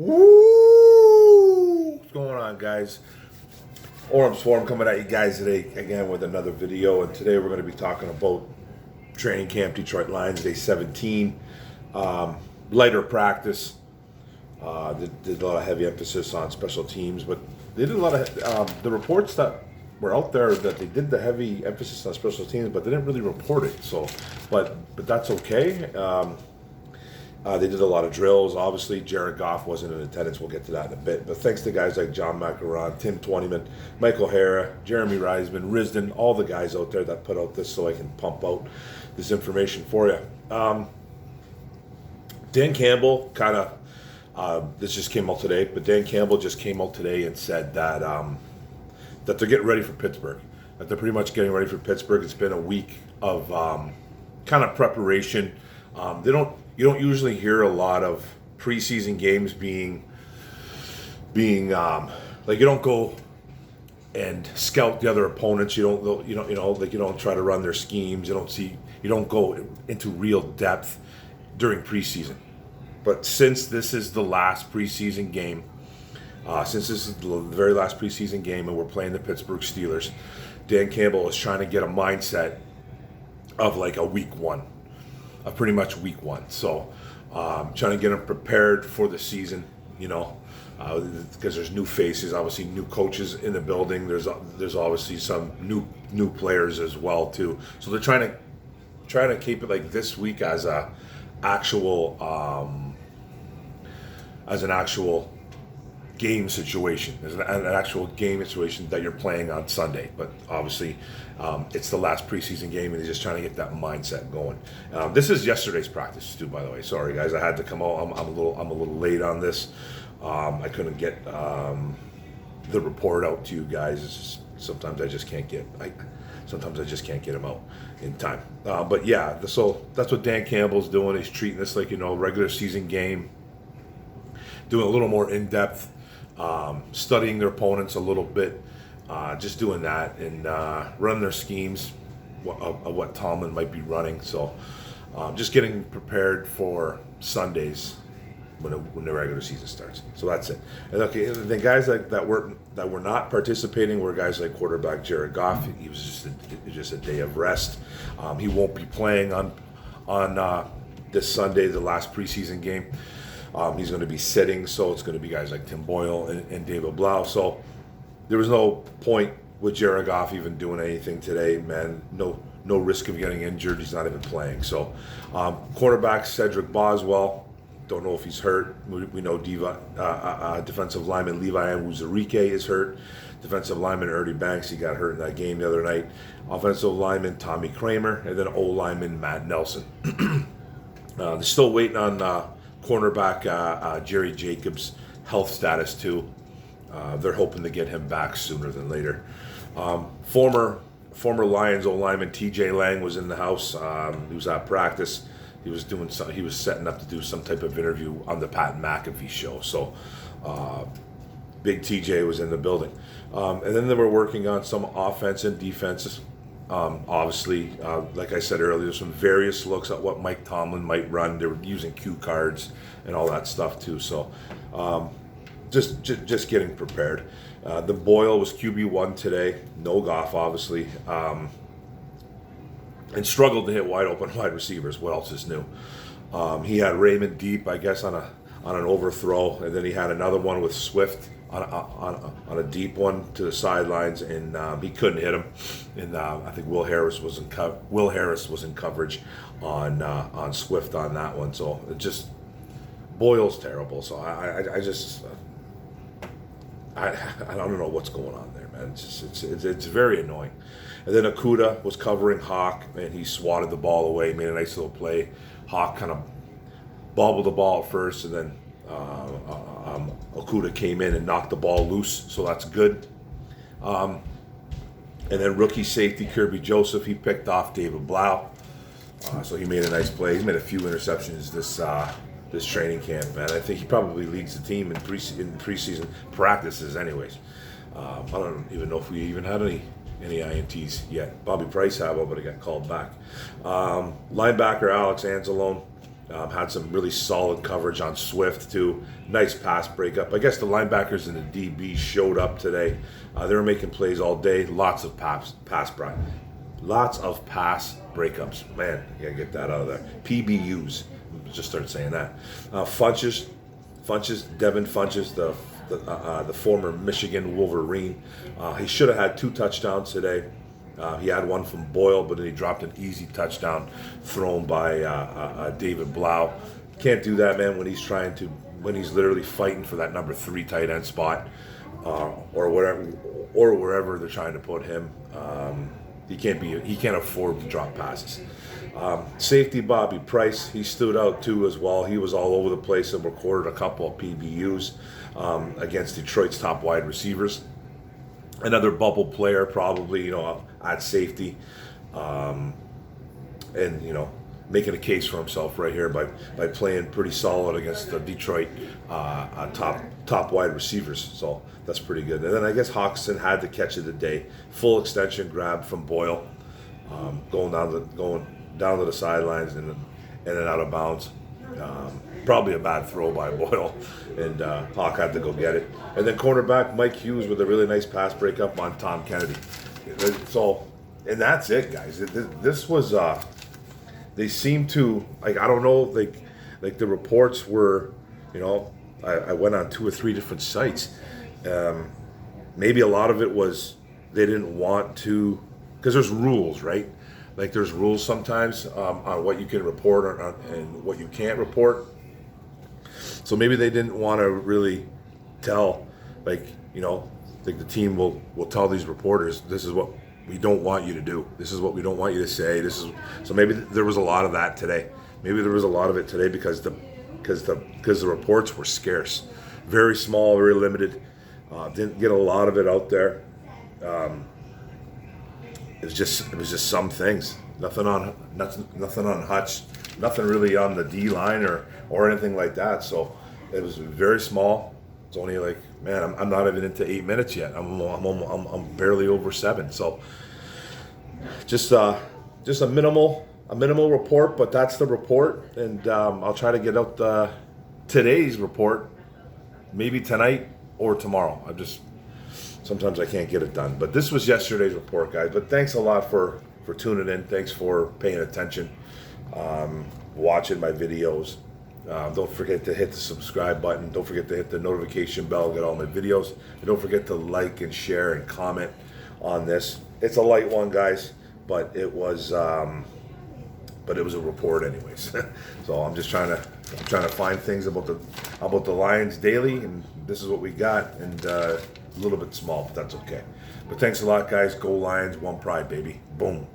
Woo! What's going on, guys? Orem Swarm coming at you guys today again with another video, and today we're going to be talking about training camp Detroit Lions day 17. Lighter practice. They did a lot of heavy emphasis on special teams, but they did a lot of the reports that were out there that they did the heavy emphasis on special teams, but they didn't really report it. So, but that's okay. They did a lot of drills. Obviously, Jared Goff wasn't in attendance. We'll get to that in a bit. But thanks to guys like John Macaron, Tim Twentyman, Michael Hara, Jeremy Reisman, Risden, all the guys out there that put out this so I can pump out this information for you. Dan Campbell this just came out today, but Dan Campbell just came out today and said that that they're getting ready for Pittsburgh. That they're pretty much getting ready for Pittsburgh. It's been a week of kind of preparation. You don't usually hear a lot of preseason games being like, you don't go and scout the other opponents. You don't try to run their schemes. You don't go into real depth during preseason. But since this is the last preseason game, since this is the very last preseason game, and we're playing the Pittsburgh Steelers, Dan Campbell is trying to get a mindset of like a week one. Pretty much week one. So trying to get them prepared for the season, because there's new faces, obviously new coaches in the building. There's obviously some new players as well too. So they're trying to keep it like this week as an actual game situation, as an actual game situation that you're playing on Sunday. But obviously, it's the last preseason game, and he's just trying to get that mindset going. This is yesterday's practice too, by the way. Sorry, guys, I had to come out. I'm a little late on this. I couldn't get the report out to you guys. It's just, sometimes I just can't get them out in time. But yeah, so that's what Dan Campbell's doing. He's treating this like regular season game, doing a little more in depth. Studying their opponents a little bit, just doing that, and running their schemes of what Tomlin might be running. So just getting prepared for Sundays when the regular season starts. So that's it. And okay, the guys that were not participating were guys like quarterback Jared Goff. He was just a day of rest. He won't be playing on this Sunday, the last preseason game. He's going to be sitting, so it's going to be guys like Tim Boyle and David Blau. So there was no point with Jared Goff even doing anything today, man. No risk of getting injured. He's not even playing. So quarterback Cedric Boswell, don't know if he's hurt. We know defensive lineman Levi Onwuzurike is hurt. Defensive lineman Ernie Banks, he got hurt in that game the other night. Offensive lineman Tommy Kramer, and then O-lineman Matt Nelson. They're still waiting on cornerback Jerry Jacobs' health status too. They're hoping to get him back sooner than later. Former Lions O-lineman T.J. Lang was in the house. He was at practice. He was setting up to do some type of interview on the Pat McAfee show. So Big T.J. was in the building, and then they were working on some offense and defenses. Obviously, like I said earlier, there's some various looks at what Mike Tomlin might run. They were using cue cards and all that stuff too. So, just getting prepared. The Boyle was QB1 today. No Goff, obviously, and struggled to hit wide open wide receivers. What else is new? He had Raymond deep, I guess, on an overthrow, and then he had another one with Swift on a deep one to the sidelines, and he couldn't hit him. And I think Will Harris was in coverage on Swift on that one. So it just Boyle's terrible. So I don't know what's going on there, man. It's very annoying. And then Okudah was covering Hawk, and he swatted the ball away, made a nice little play. Hawk kind of bobbled the ball at first, and then Okudah came in and knocked the ball loose, so that's good. And then rookie safety Kirby Joseph, he picked off David Blau, so he made a nice play. He's made a few interceptions this training camp, man. I think he probably leads the team in preseason practices anyways. I don't even know if we even had any INTs yet. Bobby Price had one, but he got called back. Linebacker Alex Anzalone, Had some really solid coverage on Swift too. Nice pass breakup. I guess the linebackers and the DB showed up today. They were making plays all day. Lots of pass breakups. Man, you gotta get that out of there. PBUs. Just started saying that. Funches, Devin Funches, the former Michigan Wolverine. He should have had 2 touchdowns today. He had one from Boyle, but then he dropped an easy touchdown thrown by David Blau. Can't do that, man, when he's literally fighting for that number 3 tight end spot, or wherever they're trying to put him. He can't afford to drop passes. Safety Bobby Price, he stood out too as well. He was all over the place and recorded a couple of PBUs against Detroit's top wide receivers. Another bubble player, probably, at safety, and making a case for himself right here by playing pretty solid against the Detroit top wide receivers. So that's pretty good. And then I guess Hawkinson had the catch of the day, full extension grab from Boyle, going down to the sidelines and then out of bounds. Probably a bad throw by Boyle, and Hawk had to go get it. And then cornerback Mike Hughes with a really nice pass breakup on Tom Kennedy. So, and that's it, guys. This was, they seem to, I don't know, like the reports were, I went on 2 or 3 different sites. Maybe a lot of it was they didn't want to, because there's rules, right? Like there's rules sometimes on what you can report and what you can't report. So maybe they didn't want to really tell, like the team will tell these reporters, this is what we don't want you to do. This is what we don't want you to say. So maybe there was a lot of that today. Maybe there was a lot of it today because the reports were scarce, very small, very limited. Didn't get a lot of it out there. It was just some things. Nothing on Hutch, nothing really on the D line or anything like that. So it was very small. It's only like, man, I'm not even into 8 minutes yet. I'm barely over 7. So just a minimal report, but that's the report. And I'll try to get out today's report maybe tonight or tomorrow. Sometimes I can't get it done. But this was yesterday's report, guys. But thanks a lot for tuning in. Thanks for paying attention, watching my videos. Don't forget to hit the subscribe button. Don't forget to hit the notification bell, get all my videos. And don't forget to like and share and comment on this. It's a light one, guys, but it was a report anyways. So I'm trying to find things about the Lions daily, and this is what we got. And a little bit small, but that's okay. But thanks a lot, guys. Go Lions, one pride, baby. Boom.